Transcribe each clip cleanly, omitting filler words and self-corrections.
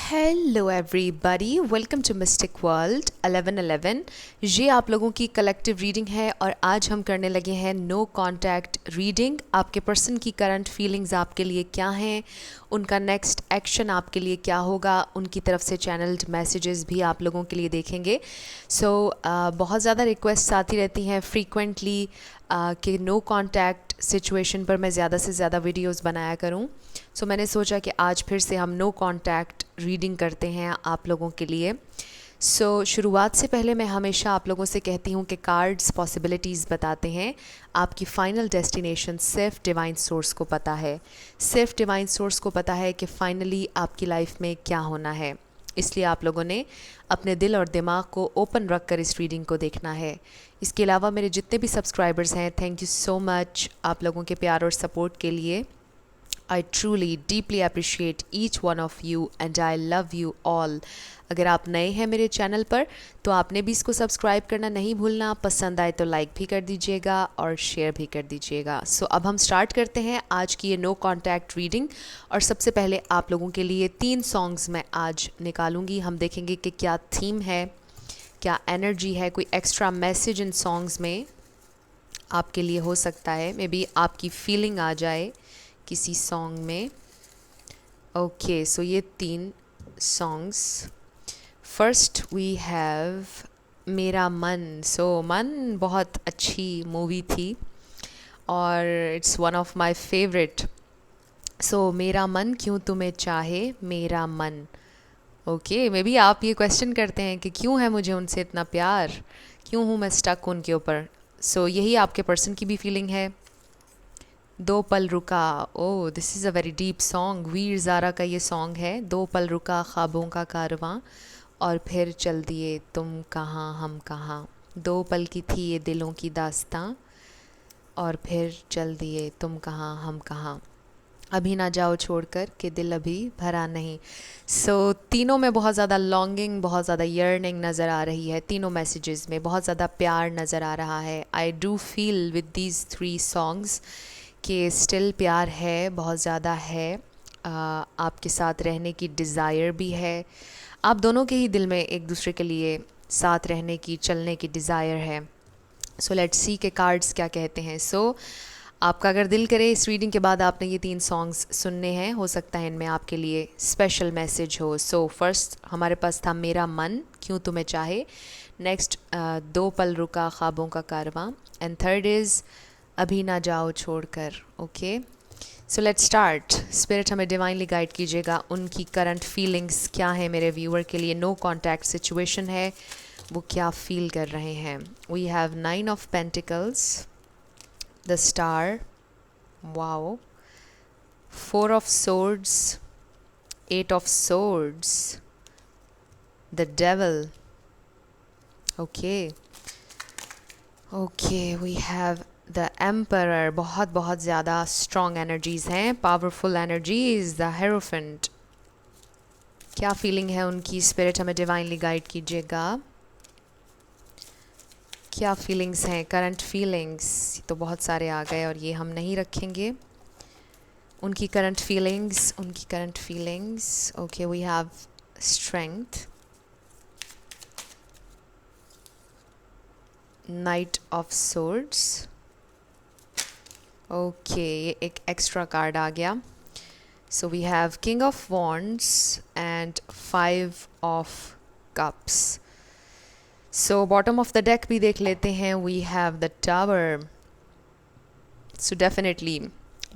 Hello everybody, welcome to mystic world 1111। ये आप लोगों की कलेक्टिव रीडिंग है और आज हम करने लगे हैं नो कांटेक्ट रीडिंग। आपके पर्सन की करंट फीलिंग्स आपके लिए क्या हैं, उनका नेक्स्ट एक्शन आपके लिए क्या होगा, उनकी तरफ से चैनल्ड मैसेजेस भी आप लोगों के लिए देखेंगे। बहुत ज़्यादा रिक्वेस्ट आती रहती हैं फ्रीक्वेंटली कि नो कांटेक्ट सिचुएशन पर मैं ज़्यादा से ज़्यादा वीडियोस बनाया करूं। मैंने सोचा कि आज फिर से हम नो कांटेक्ट रीडिंग करते हैं आप लोगों के लिए। शुरुआत से पहले मैं हमेशा आप लोगों से कहती हूँ कि कार्ड्स पॉसिबिलिटीज़ बताते हैं, आपकी फ़ाइनल डेस्टिनेशन सिर्फ डिवाइन सोर्स को पता है। सिर्फ डिवाइन सोर्स को पता है कि फ़ाइनली आपकी लाइफ में क्या होना है। इसलिए आप लोगों ने अपने दिल और दिमाग को ओपन रख कर इस रीडिंग को देखना है। इसके अलावा मेरे जितने भी सब्सक्राइबर्स हैं, थैंक यू सो मच आप लोगों के प्यार और सपोर्ट के लिए। I truly deeply appreciate each one of you and I love you all। अगर आप नए हैं मेरे चैनल पर तो आपने भी इसको सब्सक्राइब करना नहीं भूलना, पसंद आए तो लाइक भी कर दीजिएगा और शेयर भी कर दीजिएगा। अब हम स्टार्ट करते हैं आज की ये नो कॉन्टैक्ट रीडिंग। और सबसे पहले आप लोगों के लिए 3 सॉन्ग्स मैं आज निकालूंगी। हम देखेंगे कि क्या थीम है, क्या एनर्जी है, कोई एक्स्ट्रा मैसेज इन सॉन्ग्स में आपके लिए हो सकता है। मे बी आपकी फीलिंग आ जाए किसी सॉन्ग में। ओके, सो ये 3 सॉन्ग्स। फर्स्ट वी हैव मेरा मन। मन बहुत अच्छी मूवी थी और it's one of my favourite. मेरा मन क्यों तुम्हें चाहे मेरा मन। ओके, मे बी आप ये क्वेश्चन करते हैं कि क्यों है मुझे उनसे इतना प्यार, क्यों हूँ मैं स्टक उनके ऊपर। यही आपके पर्सन की भी फीलिंग है। दो पल रुका, oh this is a very deep song. Veer Zaara का ये सॉन्ग है। दो पल रुका ख्वाबों का कारवां और फिर चल दिए तुम कहाँ हम कहाँ। दो पल की थी ये दिलों की दास्तां और फिर चल दिए तुम कहाँ हम कहाँ। अभी ना जाओ छोड़कर कि दिल अभी भरा नहीं। तीनों में बहुत ज़्यादा लॉन्गिंग, बहुत ज़्यादा यर्निंग नज़र आ रही है। तीनों मैसेजेस में बहुत ज़्यादा प्यार नज़र आ रहा है। आई do feel with these 3 songs कि स्टिल प्यार है, बहुत ज़्यादा है। आपके साथ रहने की डिज़ायर भी है। आप दोनों के ही दिल में एक दूसरे के लिए साथ रहने की, चलने की डिज़ायर है। लेट्स सी के कार्ड्स क्या कहते हैं। आपका अगर दिल करे इस रीडिंग के बाद आपने ये 3 सॉन्ग्स सुनने हैं, हो सकता है इनमें आपके लिए स्पेशल मैसेज हो। फर्स्ट हमारे पास था मेरा मन क्यों तुम्हें चाहे। नेक्स्ट दो पल रुका ख्वाबों का कारवां। एंड थर्ड इज़ अभी ना जाओ छोड़कर। Okay, let's start. स्पिरिट हमें डिवाइनली गाइड कीजिएगा, उनकी करंट फीलिंग्स क्या है मेरे व्यूअर के लिए। नो कॉन्टैक्ट सिचुएशन है, वो क्या फील कर रहे हैं। We have 9 of pentacles, the star, wow, 4 of swords, 8 of swords, the devil. Okay, we have the emperor. बहुत ज़्यादा स्ट्रॉन्ग एनर्जीज़ हैं, पावरफुल एनर्जीज़। द हेरोफेंट, क्या फीलिंग है उनकी। स्पिरिट हमें डिवाइनली गाइड कीजिएगा, क्या फीलिंग्स हैं, करंट फीलिंग्स। तो बहुत सारे आ गए और ये हम नहीं रखेंगे। उनकी current feelings. Okay, we have strength, knight of swords. Okay, ये एक एक्स्ट्रा कार्ड आ गया। We have king of wands and 5 of cups. Bottom of the deck भी देख लेते हैं। We have the tower. Definitely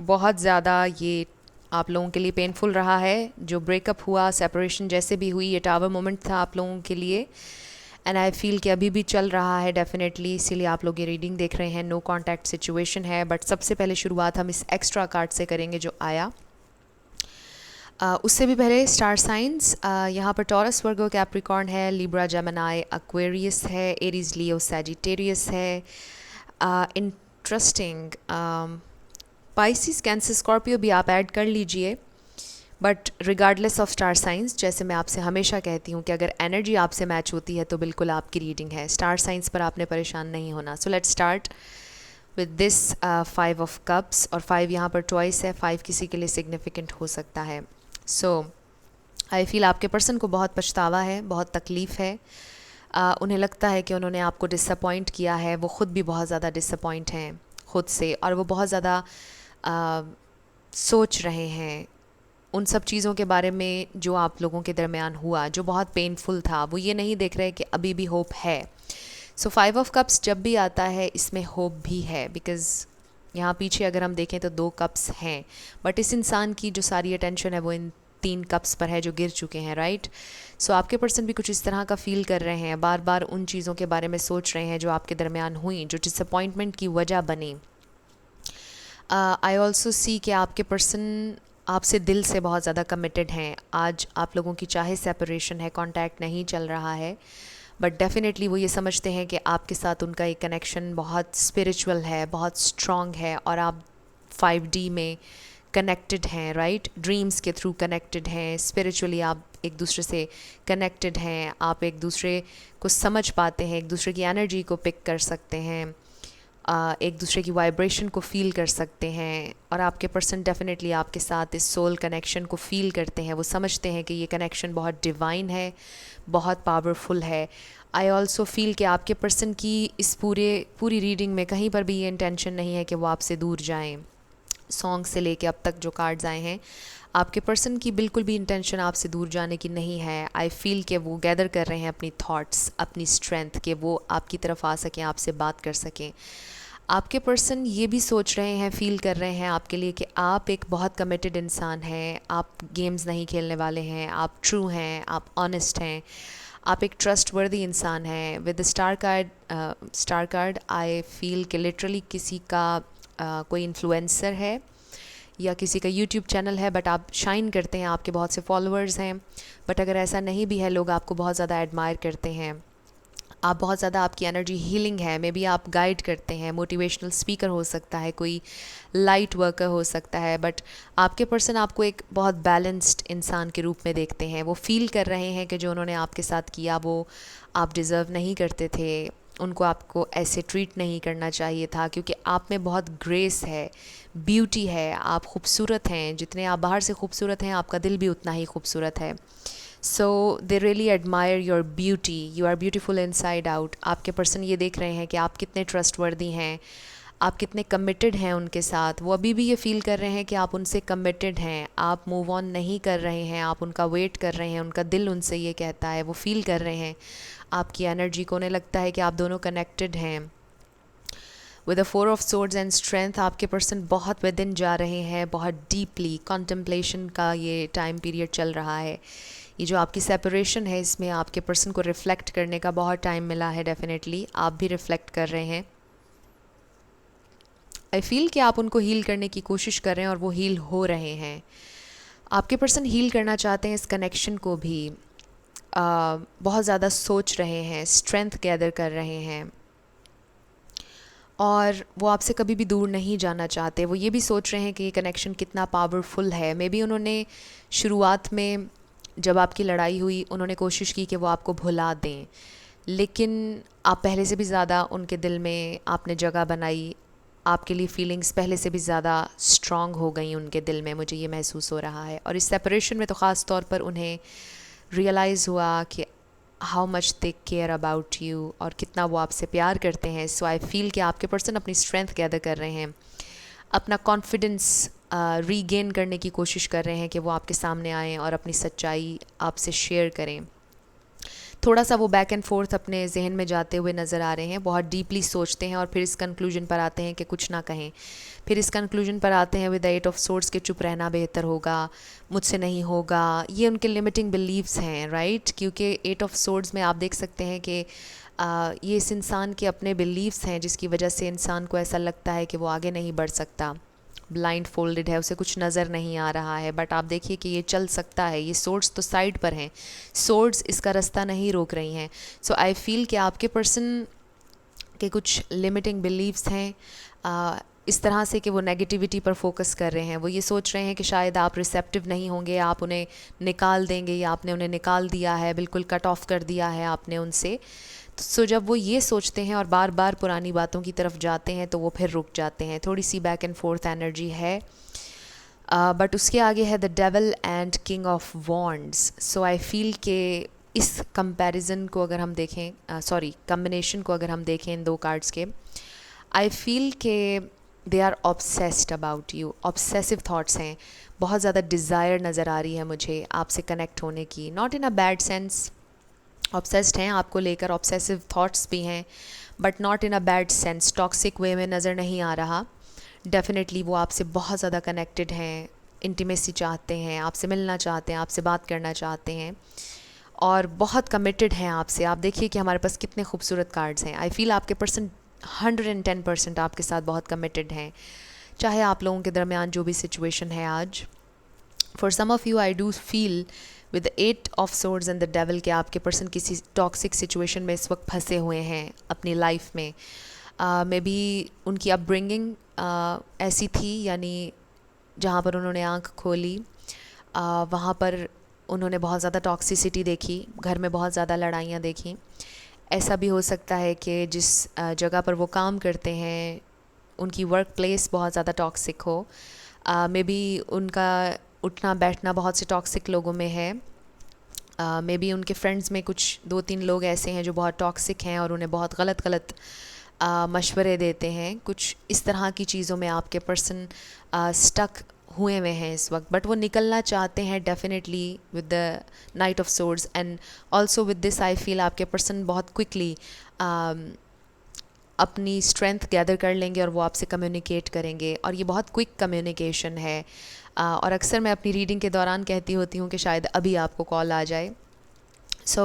बहुत ज़्यादा ये आप लोगों के लिए पेनफुल रहा है। जो ब्रेकअप हुआ, सेपरेशन जैसे भी हुई, ये टावर मोमेंट था आप लोगों के लिए। एंड आई फील कि अभी भी चल रहा है डेफिनेटली, इसीलिए आप लोग ये रीडिंग देख रहे हैं। नो कॉन्टैक्ट सिचुएशन है, बट सबसे पहले शुरुआत हम इस एक्स्ट्रा कार्ड से करेंगे जो आया। उससे भी पहले स्टार साइंस, यहाँ पर टॉरस, वर्गो, कैप्रिकॉर्न है, लिब्रा, जेमिनी, एक्वेरियस है, एरीज, लियो, सैजिटेरियस है। इंटरेस्टिंग, पाइसिस, कैंसर, स्कॉर्पियो भी आप ऐड कर लीजिए। But regardless of star signs, जैसे मैं आपसे हमेशा कहती हूँ कि अगर एनर्जी आपसे मैच होती है तो बिल्कुल आपकी रीडिंग है। स्टार साइंस पर आपने परेशान नहीं होना। Let's start with this 5 of cups. और 5 यहाँ पर ट्वाइस है, 5 किसी के लिए सिग्निफिकेंट हो सकता है। आई फील आपके पर्सन को बहुत पछतावा है, बहुत तकलीफ़ है। उन्हें लगता है कि उन्होंने आपको डिसअपॉइंट किया है, वो ख़ुद भी बहुत ज़्यादा डिसअपॉइंट हैं ख़ुद से, और वो बहुत ज़्यादा सोच रहे हैं उन सब चीज़ों के बारे में जो आप लोगों के दरमियान हुआ, जो बहुत पेनफुल था। वो ये नहीं देख रहे कि अभी भी होप है। सो 5 ऑफ कप्स जब भी आता है इसमें होप भी है, बिकॉज़ यहाँ पीछे अगर हम देखें तो 2 कप्स हैं, बट इस इंसान की जो सारी अटेंशन है वो इन 3 कप्स पर है जो गिर चुके हैं, राइट। सो आपके पर्सन भी कुछ इस तरह का फ़ील कर रहे हैं, बार बार उन चीज़ों के बारे में सोच रहे हैं जो आपके दरमियान हुई, जो डिसअपॉइंटमेंट की वजह बनी। आई ऑल्सो सी कि आपके पर्सन आपसे दिल से बहुत ज़्यादा कमिटेड हैं। आज आप लोगों की चाहे सेपरेशन है, कांटेक्ट नहीं चल रहा है, बट डेफिनेटली वो ये समझते हैं कि आपके साथ उनका एक कनेक्शन बहुत स्पिरिचुअल है, बहुत स्ट्रॉन्ग है, और आप 5D में कनेक्टेड हैं, राइट। ड्रीम्स के थ्रू कनेक्टेड हैं, स्पिरिचुअली आप एक दूसरे से कनेक्टेड हैं, आप एक दूसरे को समझ पाते हैं, एक दूसरे की एनर्जी को पिक कर सकते हैं, एक दूसरे की वाइब्रेशन को फ़ील कर सकते हैं, और आपके पर्सन डेफिनेटली आपके साथ इस सोल कनेक्शन को फ़ील करते हैं। वो समझते हैं कि ये कनेक्शन बहुत डिवाइन है, बहुत पावरफुल है। आई ऑल्सो फील कि आपके पर्सन की इस पूरी रीडिंग में कहीं पर भी ये इंटेंशन नहीं है कि वो आपसे दूर जाएं। सॉन्ग से लेके अब तक जो कार्ड्स आए हैं, आपके पर्सन की बिल्कुल भी इंटेंशन आपसे दूर जाने की नहीं है। आई फील कि वो गैदर कर रहे हैं अपनी थॉट्स, अपनी स्ट्रेंथ, कि वो आपकी तरफ आ सकें, आपसे बात कर सकें। आपके पर्सन ये भी सोच रहे हैं, फ़ील कर रहे हैं आपके लिए कि आप एक बहुत कमिटेड इंसान हैं, आप गेम्स नहीं खेलने वाले हैं, आप ट्रू हैं, आप ऑनेस्ट हैं, आप एक ट्रस्टवर्दी इंसान हैं। With star card I feel कि लिटरली किसी का कोई इन्फ्लुएंसर है या किसी का यूट्यूब चैनल है, बट आप शाइन करते हैं, आपके बहुत से फॉलोअर्स हैं। बट अगर ऐसा नहीं भी है, लोग आपको बहुत ज़्यादा एडमायर करते हैं, आप बहुत ज़्यादा, आपकी एनर्जी हीलिंग है, मे बी आप गाइड करते हैं, मोटिवेशनल स्पीकर हो सकता है, कोई लाइट वर्कर हो सकता है, बट आपके पर्सन आपको एक बहुत बैलेंस्ड इंसान के रूप में देखते हैं। वो फील कर रहे हैं कि जो उन्होंने आपके साथ किया वो आप डिज़र्व नहीं करते थे, उनको आपको ऐसे ट्रीट नहीं करना चाहिए था, क्योंकि आप में बहुत ग्रेस है, ब्यूटी है, आप खूबसूरत हैं। जितने आप बाहर से खूबसूरत हैं, आपका दिल भी उतना ही खूबसूरत है। So they really admire your beauty, you are beautiful inside out. आपके पर्सन ये देख रहे हैं कि आप कितने ट्रस्टवर्दी हैं, आप कितने कमिटेड हैं उनके साथ। वो अभी भी ये फ़ील कर रहे हैं कि आप उनसे कमिटेड हैं, आप मूव ऑन नहीं कर रहे हैं, आप उनका वेट कर रहे हैं, उनका दिल उनसे ये कहता है, वो फ़ील कर रहे हैं आपकी एनर्जी को। उन्हें लगता है कि आप दोनों कनेक्टेड हैं। With the 4 of swords and strength, आपके पर्सन बहुत विद इन जा रहे हैं, बहुत डीपली कॉन्टेम्पलेशन का ये टाइम पीरियड चल रहा है। ये जो आपकी सेपरेशन है, इसमें आपके पर्सन को रिफ़्लेक्ट करने का बहुत टाइम मिला है। डेफिनेटली आप भी रिफ़्लेक्ट कर रहे हैं। आई फील कि आप उनको हील करने की कोशिश कर रहे हैं और वो हील हो रहे हैं। आपके पर्सन हील करना चाहते हैं इस कनेक्शन को भी, बहुत ज़्यादा सोच रहे हैं, स्ट्रेंथ गैदर कर रहे हैं, और वो आपसे कभी भी दूर नहीं जाना चाहते। वो ये भी सोच रहे हैं कि ये कनेक्शन कितना पावरफुल है। मे बी उन्होंने शुरुआत में जब आपकी लड़ाई हुई, उन्होंने कोशिश की कि वो आपको भुला दें, लेकिन आप पहले से भी ज़्यादा उनके दिल में आपने जगह बनाई, आपके लिए फीलिंग्स पहले से भी ज़्यादा स्ट्रॉन्ग हो गई उनके दिल में, मुझे ये महसूस हो रहा है। और इस सेपरेशन में तो ख़ास तौर पर उन्हें रियलाइज़ हुआ कि how much they care about you, और कितना वो आपसे प्यार करते हैं। सो आई फील कि आपके पर्सन अपनी स्ट्रेंथ गैदर कर रहे हैं, अपना कॉन्फिडेंस रीगेन करने की कोशिश कर रहे हैं कि वो आपके सामने आएँ और अपनी सच्चाई आपसे शेयर करें। थोड़ा सा वो बैक एंड फोर्थ अपने जहन में जाते हुए नज़र आ रहे हैं, बहुत डीपली सोचते हैं और फिर इस कंक्लूजन पर आते हैं कि कुछ ना कहें, फिर इस कंक्लूजन पर आते हैं विद द 8 ऑफ सोर्ड्स के चुप रहना बेहतर होगा, मुझसे नहीं होगा। ये उनके लिमिटिंग बिलीव्स हैं, राइट, क्योंकि 8 ऑफ सोर्ड्स में आप देख सकते हैं कि ये इस इंसान के अपने बिलीव्स हैं, जिसकी वजह से इंसान को ऐसा लगता है कि वो आगे नहीं बढ़ सकता, ब्लाइंड फोल्डेड है, उसे कुछ नज़र नहीं आ रहा है। बट आप देखिए कि ये चल सकता है, ये सोर्ड्स तो साइड पर हैं, सोर्ड्स इसका रास्ता नहीं रोक रही हैं। सो आई फील कि आपके पर्सन के कुछ लिमिटिंग बिलीव्स हैं, इस तरह से कि वो नेगेटिविटी पर फोकस कर रहे हैं। वो ये सोच रहे हैं कि शायद आप रिसेप्टिव नहीं होंगे, आप उन्हें निकाल देंगे, या आपने उन्हें निकाल दिया है, बिल्कुल कट ऑफ कर दिया है आपने उनसे। सो जब वो ये सोचते हैं और बार बार पुरानी बातों की तरफ जाते हैं, तो वो फिर रुक जाते हैं। थोड़ी सी बैक एंड फोर्थ एनर्जी है। बट उसके आगे है the devil and king of wands. So I feel के इस कंपैरिजन को अगर हम देखें, सॉरी कम्बिनेशन को अगर हम देखें इन दो कार्ड्स के, आई फील के they are obsessed about you. Obsessive thoughts हैं, बहुत ज़्यादा डिज़ायर नज़र आ रही है मुझे आपसे कनेक्ट होने की. Not in a bad sense, obsessed हैं आपको लेकर, ऑब्सेसिव थाट्स भी हैं, but not in a bad sense. Toxic way में नज़र नहीं आ रहा. डेफिनेटली वो आपसे बहुत ज़्यादा कनेक्टेड हैं, इंटीमेसी चाहते हैं, आपसे मिलना चाहते हैं, आपसे बात करना चाहते हैं और बहुत कमिटेड हैं आपसे. आप देखिए कि हमारे पास कितने खूबसूरत कार्ड्स हैं. आई फील आपके पर्सन 110% आपके साथ बहुत कमिटेड हैं, चाहे आप लोगों के दरमियान जो भी सिचुएशन है आज. For some of you I do feel with the 8 of swords and the devil के आपके पर्सन किसी टॉक्सिक सिचुएशन में इस वक्त फंसे हुए हैं अपनी लाइफ में. मे बी उनकी अपब्रिंगिंग ऐसी थी, यानी जहाँ पर उन्होंने आँख खोली वहाँ पर उन्होंने बहुत ज़्यादा टॉक्सिसिटी देखी, घर में बहुत ज़्यादा लड़ाइयाँ देखी. ऐसा भी हो सकता है कि जिस जगह पर वो काम करते हैं उनकी वर्क प्लेस बहुत ज़्यादा टॉक्सिक हो. मे बी उनका उठना बैठना बहुत से टॉक्सिक लोगों में है. मे बी उनके फ्रेंड्स में कुछ 2-3 लोग ऐसे हैं जो बहुत टॉक्सिक हैं और उन्हें बहुत गलत गलत मशवरे देते हैं. कुछ इस तरह की चीज़ों में आपके पर्सन स्टक हुए हुए हैं इस वक्त, बट वो निकलना चाहते हैं definitely with the night of swords. And also with this I feel आपके पर्सन बहुत क्विकली अपनी स्ट्रेंथ गैदर कर लेंगे और वो आपसे कम्युनिकेट करेंगे, और ये बहुत क्विक कम्युनिकेशन है. और अक्सर मैं अपनी रीडिंग के दौरान कहती होती हूँ कि शायद अभी आपको कॉल आ जाए. सो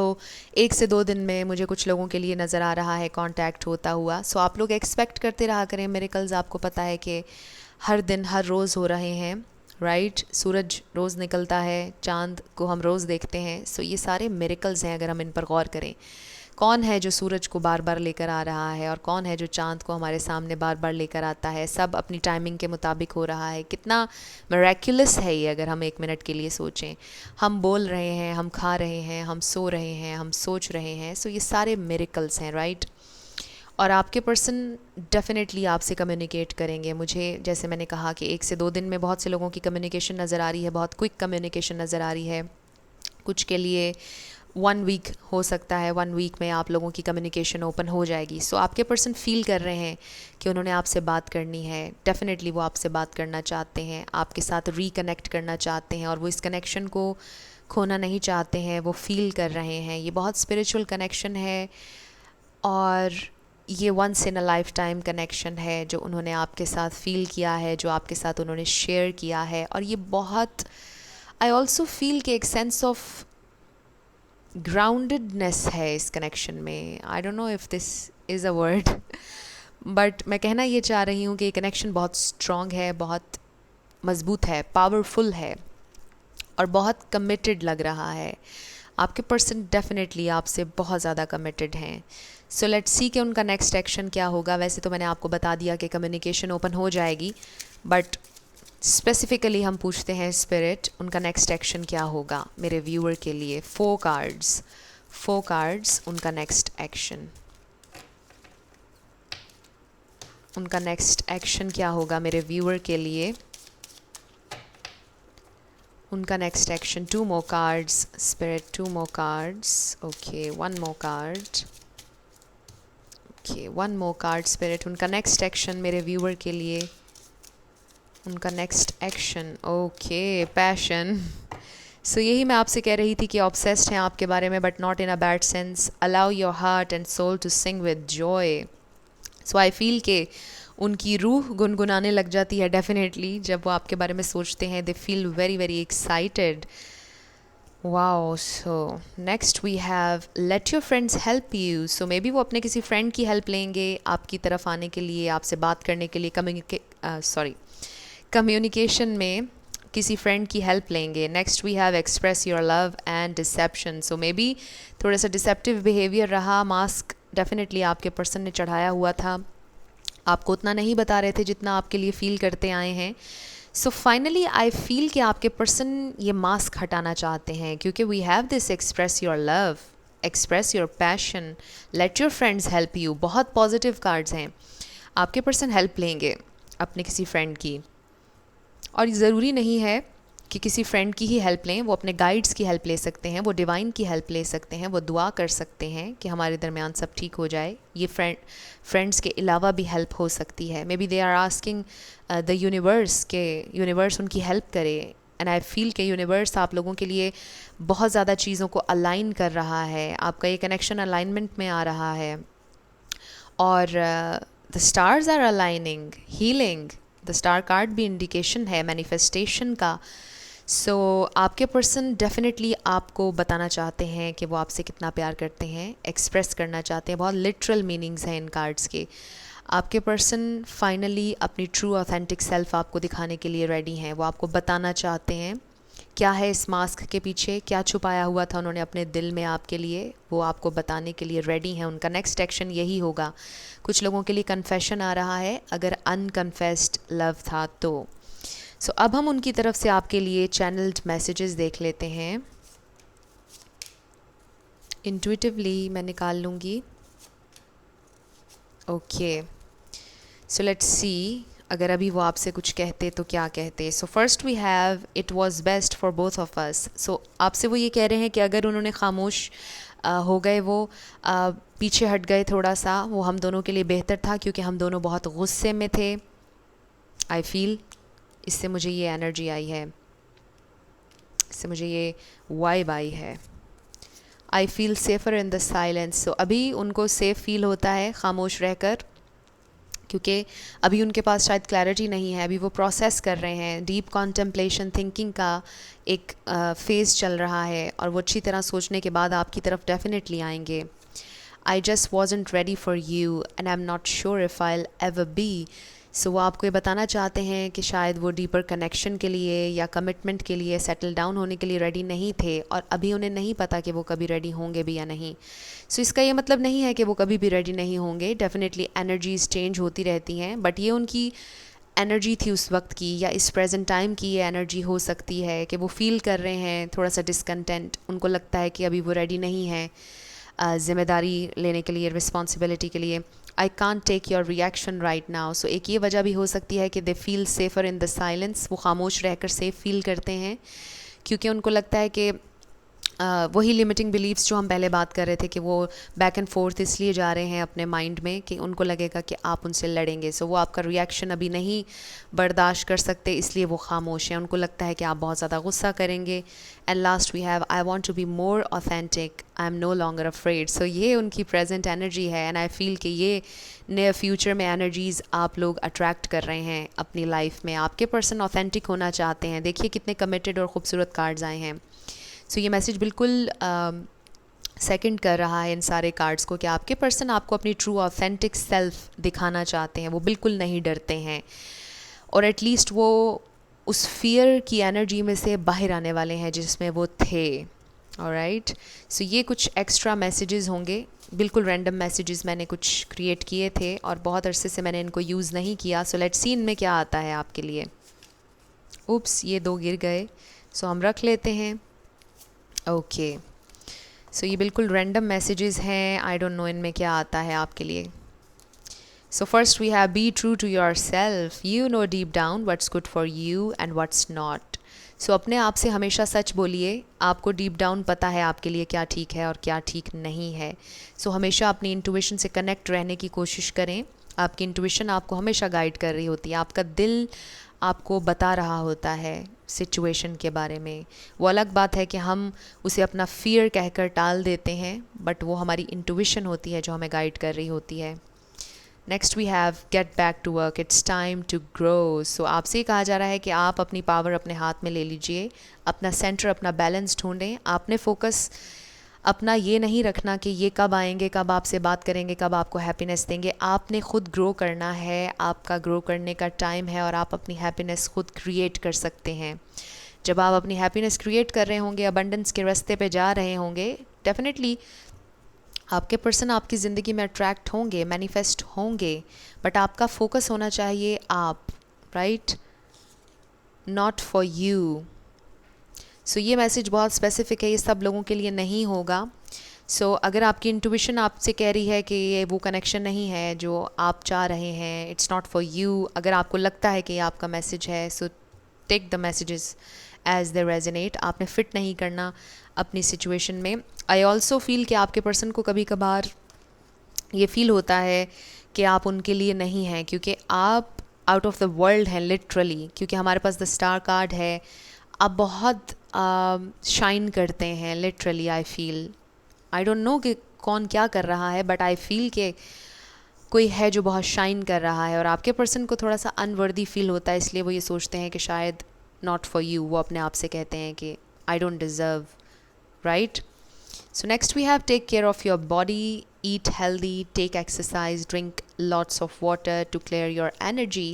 1 से 2 दिन में मुझे कुछ लोगों के लिए नज़र आ रहा है कांटेक्ट होता हुआ. सो आप लोग एक्सपेक्ट करते रहा करें मिरेकल्स. आपको पता है कि हर दिन हर रोज़ हो रहे हैं, राइट. सूरज रोज़ निकलता है, चांद को हम रोज़ देखते हैं. सो ये सारे मिरेकल्स हैं अगर हम इन पर गौर करें. कौन है जो सूरज को बार बार लेकर आ रहा है और कौन है जो चांद को हमारे सामने बार बार लेकर आता है. सब अपनी टाइमिंग के मुताबिक हो रहा है. कितना मिरेकुलस है ये अगर हम 1 मिनट के लिए सोचें. हम बोल रहे हैं, हम खा रहे हैं, हम सो रहे हैं, हम सोच रहे हैं. सो ये सारे मिरेकल्स हैं, राइट. और आपके पर्सन डेफिनेटली आपसे कम्युनिकेट करेंगे. मुझे जैसे मैंने कहा कि 1 से 2 दिन में बहुत से लोगों की कम्युनिकेशन नज़र आ रही है, बहुत क्विक कम्युनिकेशन नज़र आ रही है. कुछ के लिए 1 वीक हो सकता है, 1 वीक में आप लोगों की कम्युनिकेशन ओपन हो जाएगी. सो आपके पर्सन फील कर रहे हैं कि उन्होंने आपसे बात करनी है. डेफिनेटली वो आपसे बात करना चाहते हैं, आपके साथ रिकनेक्ट करना चाहते हैं और वो इस कनेक्शन को खोना नहीं चाहते हैं. वो फील कर रहे हैं. ये बहुत स्पिरिचुअल कनेक्शन है और ये once in a lifetime connection है जो उन्होंने आपके साथ फ़ील किया है, जो आपके साथ उन्होंने शेयर किया है. और ये बहुत, आई ऑल्सो फील कि एक सेंस ऑफ ग्राउंडेडनेस है इस कनेक्शन में. I don't know if this is a word, but मैं कहना ये चाह रही हूँ कि ये कनेक्शन बहुत स्ट्रॉन्ग है, बहुत मज़बूत है, पावरफुल है और बहुत कमिटेड लग रहा है. आपके पर्सन डेफिनेटली आपसे बहुत ज़्यादा कमिटेड हैं. सो लेट्स सी कि उनका नेक्स्ट एक्शन क्या होगा. वैसे तो मैंने आपको बता दिया कि कम्युनिकेशन ओपन हो जाएगी, बट स्पेसिफिकली हम पूछते हैं स्पिरिट उनका नेक्स्ट एक्शन क्या होगा मेरे व्यूअर के लिए. 4 कार्ड्स उनका नेक्स्ट एक्शन. उनका नेक्स्ट एक्शन क्या होगा मेरे व्यूअर के लिए. उनका next action. 2 more cards spirit, 2 more cards. Okay, 1 more card. Okay, 1 more card spirit. उनका नेक्स्ट एक्शन मेरे व्यूअर के लिए. उनका next action. Okay, passion. So यही मैं आपसे कह रही थी कि ऑब्सेस्ड हैं आपके बारे में, but not in a bad sense. Allow your heart and soul to sing with joy. So I feel के उनकी रूह गुनगुनाने लग जाती है डेफिनेटली जब वो आपके बारे में सोचते हैं. They feel very very excited. Wow. So next we have let your friends help you. So maybe वो अपने किसी फ्रेंड की हेल्प लेंगे आपकी तरफ आने के लिए, आपसे बात करने के लिए. कम्युनिकेशन में किसी फ्रेंड की हेल्प लेंगे. Next we have express your love and deception. So maybe थोड़ा सा डिसेप्टिव बिहेवियर रहा. मास्क डेफिनेटली आपके पर्सन ने चढ़ाया हुआ था, आपको उतना नहीं बता रहे थे जितना आपके लिए फ़ील करते आए हैं. सो फाइनली आई फील कि आपके पर्सन ये मास्क हटाना चाहते हैं, क्योंकि we have this express your love, express your passion, let your friends help you. बहुत पॉजिटिव कार्ड्स हैं. आपके पर्सन हेल्प लेंगे अपने किसी फ्रेंड की. और ज़रूरी नहीं है कि किसी फ्रेंड की ही हेल्प लें, वो अपने गाइड्स की हेल्प ले सकते हैं, वो डिवाइन की हेल्प ले सकते हैं, वो दुआ कर सकते हैं कि हमारे दरमियान सब ठीक हो जाए। ये फ्रेंड्स के अलावा भी हेल्प हो सकती है। Maybe they are asking the universe के यूनिवर्स उनकी हेल्प करे। एंड आई फील कि यूनिवर्स आप लोगों के लिए बहुत ज़्यादा चीज़ों को अलाइन कर रहा है, आपका ये कनेक्शन अलाइनमेंट में आ रहा है। और the stars are aligning, healing. The star card भी इंडिकेशन है मैनिफेस्टेशन का। सो आपके पर्सन डेफिनेटली आपको बताना चाहते हैं कि वो आपसे कितना प्यार करते हैं, एक्सप्रेस करना चाहते हैं। बहुत लिटरल मीनिंग्स हैं इन कार्ड्स के। आपके पर्सन फाइनली अपनी ट्रू ऑथेंटिक सेल्फ आपको दिखाने के लिए रेडी हैं। वो आपको बताना चाहते हैं क्या है इस मास्क के पीछे, क्या छुपाया हुआ था उन्होंने अपने दिल में आपके लिए, वो आपको बताने के लिए रेडी हैं। उनका नेक्स्ट एक्शन यही होगा। कुछ लोगों के लिए कन्फेशन आ रहा है अगर अनकन्फेस्ड लव था तो। सो अब हम उनकी तरफ से आपके लिए चैनल्ड मैसेजेस देख लेते हैं। इंट्यूटिवली मैं निकाल लूँगी। ओके, सो लेट्स सी अगर अभी वो आपसे कुछ कहते तो क्या कहते। So first we have it was best for both of us. So आपसे वो ये कह रहे हैं कि अगर उन्होंने खामोश हो गए, वो पीछे हट गए थोड़ा सा, वो हम दोनों के लिए बेहतर था क्योंकि हम दोनों बहुत गुस्से में थे। आई फील इससे मुझे ये एनर्जी आई है, इससे मुझे ये वाइब आई है। I feel safer in the silence. So अभी उनको सेफ़ फील होता है खामोश रहकर, क्योंकि अभी उनके पास शायद क्लैरिटी नहीं है। अभी वो प्रोसेस कर रहे हैं, डीप कॉन्टेम्पलेशन थिंकिंग का एक फेज़ चल रहा है, और वो अच्छी तरह सोचने के बाद आपकी तरफ डेफिनेटली आएंगे। I just wasn't ready for you and I am not sure if I will ever be. So वो आपको ये बताना चाहते हैं कि शायद वो डीपर कनेक्शन के लिए या कमिटमेंट के लिए, सेटल डाउन होने के लिए रेडी नहीं थे, और अभी उन्हें नहीं पता कि वो कभी रेडी होंगे भी या नहीं। सो इसका ये मतलब नहीं है कि वो कभी भी रेडी नहीं होंगे। डेफिनेटली एनर्जीज़ चेंज होती रहती हैं, बट ये उनकी एनर्जी थी उस वक्त की, या इस प्रेजेंट टाइम की ये एनर्जी हो सकती है कि वो फील कर रहे हैं थोड़ा सा डिसकंटेंट। उनको लगता है कि अभी वो रेडी नहीं है ज़िम्मेदारी लेने के लिए, रिस्पॉन्सिबिलिटी के लिए। I can't take your reaction right now. So एक ये वजह भी हो सकती है कि they feel safer in the silence. वो खामोश रहकर सेफ़ फील करते हैं क्योंकि उनको लगता है कि वही लिमिटिंग बिलीव्स जो हम पहले बात कर रहे थे कि वो बैक एंड फोर्थ इसलिए जा रहे हैं अपने माइंड में कि उनको लगेगा कि आप उनसे लड़ेंगे। सो वो आपका रिएक्शन अभी नहीं बर्दाश्त कर सकते, इसलिए वो खामोश हैं। उनको लगता है कि आप बहुत ज़्यादा गुस्सा करेंगे। And last we have I want to be more authentic, I am no longer afraid. So ये उनकी प्रेजेंट एनर्जी है, एंड आई फील कि ये नियर फ्यूचर में एनर्जीज़ आप लोग अट्रैक्ट कर रहे हैं अपनी लाइफ में। आपके पर्सन ऑथेंटिक होना चाहते हैं। देखिए कितने कमिटेड और ख़ूबसूरत कार्ड्स आए हैं। सो ये मैसेज बिल्कुल सेकंड कर रहा है इन सारे कार्ड्स को कि आपके पर्सन आपको अपनी ट्रू ऑथेंटिक सेल्फ दिखाना चाहते हैं। वो बिल्कुल नहीं डरते हैं, और एटलीस्ट वो उस फियर की एनर्जी में से बाहर आने वाले हैं जिसमें वो थे। ऑलराइट, सो ये कुछ एक्स्ट्रा मैसेजेस होंगे, बिल्कुल रैंडम मैसेजेस मैंने कुछ क्रिएट किए थे और बहुत अरसे से मैंने इनको यूज़ नहीं किया। सो लेट्स सी इनमें क्या आता है आपके लिए। उप्स, ये दो गिर गए, सो हम रख लेते हैं। ओके, सो ये बिल्कुल रैंडम मैसेजेस हैं। आई डोंट नो इनमें क्या आता है आपके लिए। So first we have be true to yourself, you know deep down what's good for you and what's not. So अपने आप से हमेशा सच बोलिए। आपको डीप डाउन पता है आपके लिए क्या ठीक है और क्या ठीक नहीं है। सो हमेशा अपनी इंट्यूशन से कनेक्ट रहने की कोशिश करें। आपकी इंट्यूशन आपको हमेशा गाइड कर रही होती है। आपका दिल आपको बता रहा होता है सिचुएशन के बारे में। वो अलग बात है कि हम उसे अपना फियर कहकर टाल देते हैं, बट वो हमारी इंट्यूशन होती है जो हमें गाइड कर रही होती है। Next we have get back to work, it's time to grow. So आपसे कहा जा रहा है कि आप अपनी पावर अपने हाथ में ले लीजिए, अपना सेंटर, अपना बैलेंस ढूंढें। आपने फोकस अपना ये नहीं रखना कि ये कब आएंगे, कब आपसे बात करेंगे, कब आपको हैप्पीनेस देंगे। आपने ख़ुद ग्रो करना है, आपका ग्रो करने का टाइम है, और आप अपनी हैप्पीनेस खुद क्रिएट कर सकते हैं। जब आप अपनी हैप्पीनेस क्रिएट कर रहे होंगे, अबंडेंस के रास्ते पे जा रहे होंगे, डेफिनेटली आपके पर्सन आपकी ज़िंदगी में अट्रैक्ट होंगे, मैनिफेस्ट होंगे, बट आपका फोकस होना चाहिए आप, राइट, नॉट फॉर यू। सो ये मैसेज बहुत स्पेसिफिक है, ये सब लोगों के लिए नहीं होगा। सो अगर आपकी इंट्यूशन आपसे कह रही है कि ये वो कनेक्शन नहीं है जो आप चाह रहे हैं, इट्स नॉट फॉर यू, अगर आपको लगता है कि ये आपका मैसेज है, so take the messages as they resonate, आपने फिट नहीं करना अपनी सिचुएशन में। आई ऑल्सो फील कि आपके पर्सन को कभी कभार ये फील होता है कि आप उनके लिए नहीं हैं, क्योंकि आप आउट ऑफ द वर्ल्ड हैं लिटरली, क्योंकि हमारे पास द स्टार कार्ड है। आप बहुत शाइन करते हैं लिटरली। आई डोंट नो कि कौन क्या कर रहा है, बट आई फील कि कोई है जो बहुत शाइन कर रहा है, और आपके पर्सन को थोड़ा सा अनवर्दी फील होता है, इसलिए वो ये सोचते हैं कि शायद नॉट फॉर यू। वो अपने आप से कहते हैं कि I don't deserve, right? So next we have take care of your body, eat healthy, take exercise, drink lots of water to clear your energy.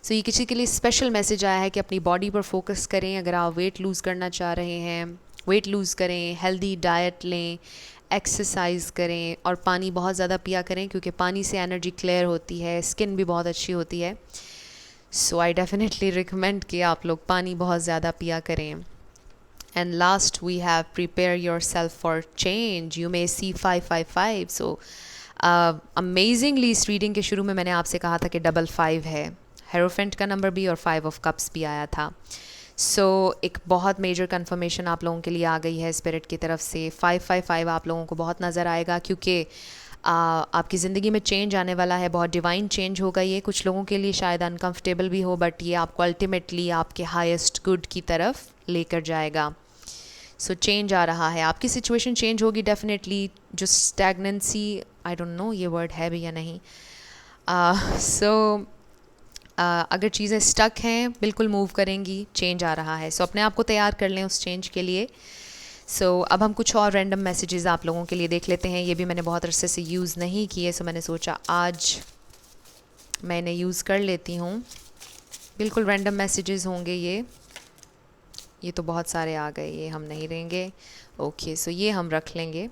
So ये किसी के लिए स्पेशल मैसेज आया है कि अपनी बॉडी पर फोकस करें। अगर आप वेट लूज़ करना चाह रहे हैं, वेट लूज़ करें, हेल्दी डाइट लें, एक्सरसाइज करें और पानी बहुत ज़्यादा पिया करें, क्योंकि पानी से एनर्जी क्लियर होती है, स्किन भी बहुत अच्छी होती है। सो आई डेफिनेटली रिकमेंड कि आप लोग पानी बहुत ज़्यादा पिया करें। And last we have prepare yourself for change. You may see 555. So amazingly इस रीडिंग के शुरू में मैंने आपसे कहा था कि 55 है, हेरोफेंट का नंबर भी और 5 ऑफ कप्स भी आया था। सो एक बहुत मेजर कंफर्मेशन आप लोगों के लिए आ गई है स्पिरिट की तरफ से। 555 आप लोगों को बहुत नज़र आएगा, क्योंकि आपकी ज़िंदगी में चेंज आने वाला है, बहुत डिवाइन चेंज होगा ये। कुछ लोगों के लिए शायद अनकंफर्टेबल भी हो, बट ये आपको अल्टीमेटली आपके हाईएस्ट गुड की तरफ लेकर जाएगा। सो चेंज आ रहा है, आपकी सिचुएशन चेंज होगी डेफिनेटली। जो स्टैगनेंसी, आई डोंट नो ये वर्ड है भी या नहीं। अगर चीज़ें स्टक हैं बिल्कुल मूव करेंगी, चेंज आ रहा है। सो अपने आप को तैयार कर लें उस चेंज के लिए। सो अब हम कुछ और रैंडम मैसेजेस आप लोगों के लिए देख लेते हैं। ये भी मैंने बहुत अरसे से यूज़ नहीं किए, सो मैंने सोचा आज मैं इन्हें यूज़ कर लेती हूँ। बिल्कुल रैंडम मैसेजेस होंगे ये तो बहुत सारे आ गए, ये हम नहीं लेंगे। ओके, सो ये हम रख लेंगे।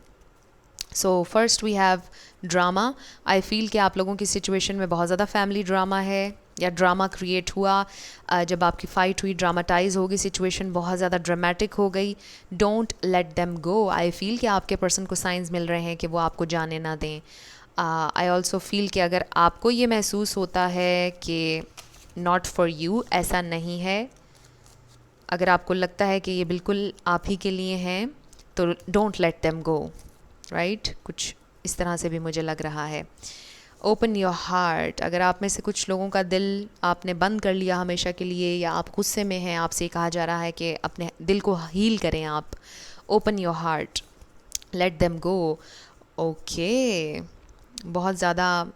So first we have drama. I feel कि आप लोगों की सिचुएशन में बहुत ज़्यादा फैमिली ड्रामा है, या ड्रामा क्रिएट हुआ जब आपकी फ़ाइट हुई, ड्रामाटाइज होगी सिचुएशन, बहुत ज़्यादा ड्रामेटिक हो गई। Don't let them go. I feel कि आपके पर्सन को साइंस मिल रहे हैं कि वो आपको जाने ना दें। आई ऑल्सो फील कि अगर आपको ये महसूस होता है कि नॉट फॉर यू, ऐसा नहीं है। अगर आपको लगता है कि ये बिल्कुल आप ही के लिए हैं, तो don't let them go, right? कुछ इस तरह से भी मुझे लग रहा है। Open your heart. अगर आप में से कुछ लोगों का दिल आपने बंद कर लिया हमेशा के लिए, या आप गुस्से में हैं, आपसे कहा जा रहा है कि अपने दिल को हील करें आप। Open your heart, let them go. Okay, बहुत ज़्यादा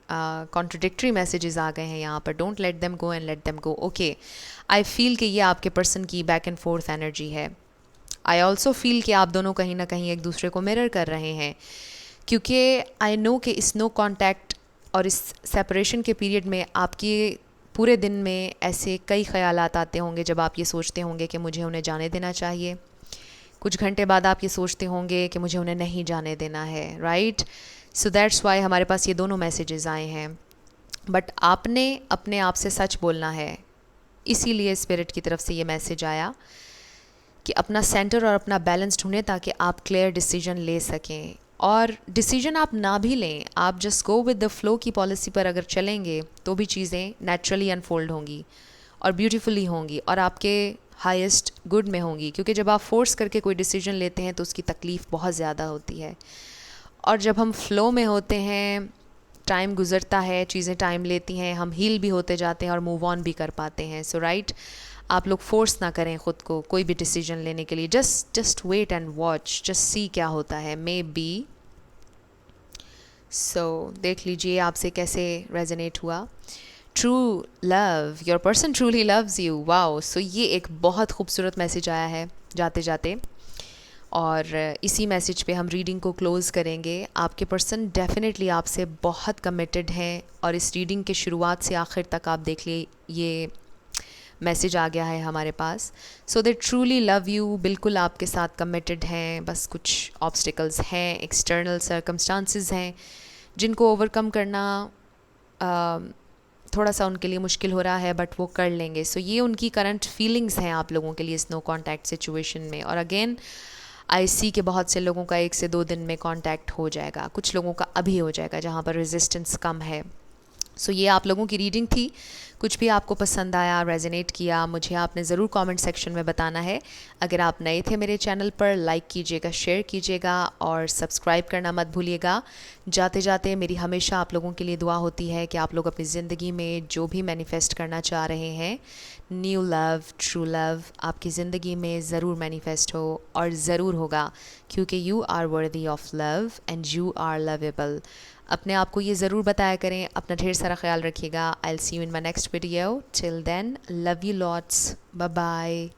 कॉन्ट्रडिक्टरी मैसेजेस आ गए हैं यहाँ पर। Don't let them go and let them go. Okay, I feel कि ये आपके पर्सन की बैक एंड फोर्थ एनर्जी है। आई ऑल्सो फील कि आप दोनों कहीं ना कहीं एक दूसरे को मिरर कर रहे हैं, क्योंकि आई नो कि इस नो कॉन्टैक्ट और इस सेपरेशन के पीरियड में आपके पूरे दिन में ऐसे कई ख़यालात आते होंगे जब आप ये सोचते होंगे कि मुझे उन्हें जाने देना चाहिए। कुछ घंटे बाद आप ये सोचते होंगे कि मुझे उन्हें नहीं जाने देना है, राइट? सो दैट्स वाई हमारे पास ये दोनों मैसेजेस आए हैं। बट आपने अपने आप से सच बोलना है, इसीलिए स्पिरिट की तरफ से ये मैसेज आया कि अपना सेंटर और अपना बैलेंस ढूंढें, ताकि आप क्लियर डिसीजन ले सकें। और डिसीजन आप ना भी लें, आप just go with the flow की पॉलिसी पर अगर चलेंगे, तो भी चीज़ें नेचुरली अनफोल्ड होंगी और ब्यूटीफुली होंगी और आपके हाईएस्ट गुड में होंगी। क्योंकि जब आप फोर्स करके कोई डिसीजन लेते हैं तो उसकी तकलीफ़ बहुत ज़्यादा होती है, और जब हम फ्लो में होते हैं, टाइम गुज़रता है, चीज़ें टाइम लेती हैं, हम हील भी होते जाते हैं और मूव ऑन भी कर पाते हैं। सो राइट, आप लोग फोर्स ना करें ख़ुद को कोई भी डिसीजन लेने के लिए। Just wait and watch, just see क्या होता है, मे बी। सो देख लीजिए आपसे कैसे रेजोनेट हुआ। True love, your person truly loves you. Wow, so ये एक बहुत खूबसूरत मैसेज आया है जाते जाते, और इसी मैसेज पे हम रीडिंग को क्लोज़ करेंगे। आपके पर्सन डेफिनेटली आपसे बहुत कमिटेड हैं, और इस रीडिंग के शुरुआत से आखिर तक आप देख लिए ये मैसेज आ गया है हमारे पास। सो दे ट्रूली लव यू, बिल्कुल आपके साथ कमिटेड हैं। बस कुछ ऑब्स्टिकल्स हैं, एक्सटर्नल सर्कमस्टांसेस हैं, जिनको ओवरकम करना थोड़ा सा उनके लिए मुश्किल हो रहा है, बट वो कर लेंगे। सो ये उनकी करंट फीलिंग्स हैं आप लोगों के लिए इस नो कॉन्टैक्ट सिचुएशन में। और अगेन आई सी के बहुत से लोगों का 1 से 2 दिन में कांटेक्ट हो जाएगा, कुछ लोगों का अभी हो जाएगा जहाँ पर रेजिस्टेंस कम है। सो ये आप लोगों की रीडिंग थी। कुछ भी आपको पसंद आया, रेजोनेट किया, मुझे आपने ज़रूर कमेंट सेक्शन में बताना है। अगर आप नए थे मेरे चैनल पर, लाइक कीजिएगा, शेयर कीजिएगा और सब्सक्राइब करना मत भूलिएगा। जाते जाते मेरी हमेशा आप लोगों के लिए दुआ होती है कि आप लोग अपनी ज़िंदगी में जो भी मैनिफेस्ट करना चाह रहे हैं, न्यू लव, ट्रू लव, आपकी ज़िंदगी में ज़रूर मैनिफेस्ट हो और ज़रूर होगा, क्योंकि you are worthy of love and you are lovable. अपने आप को ये ज़रूर बताया करें। अपना ढेर सारा ख्याल रखिएगा। I will see you in my next video. Till then, love you lots, bye bye.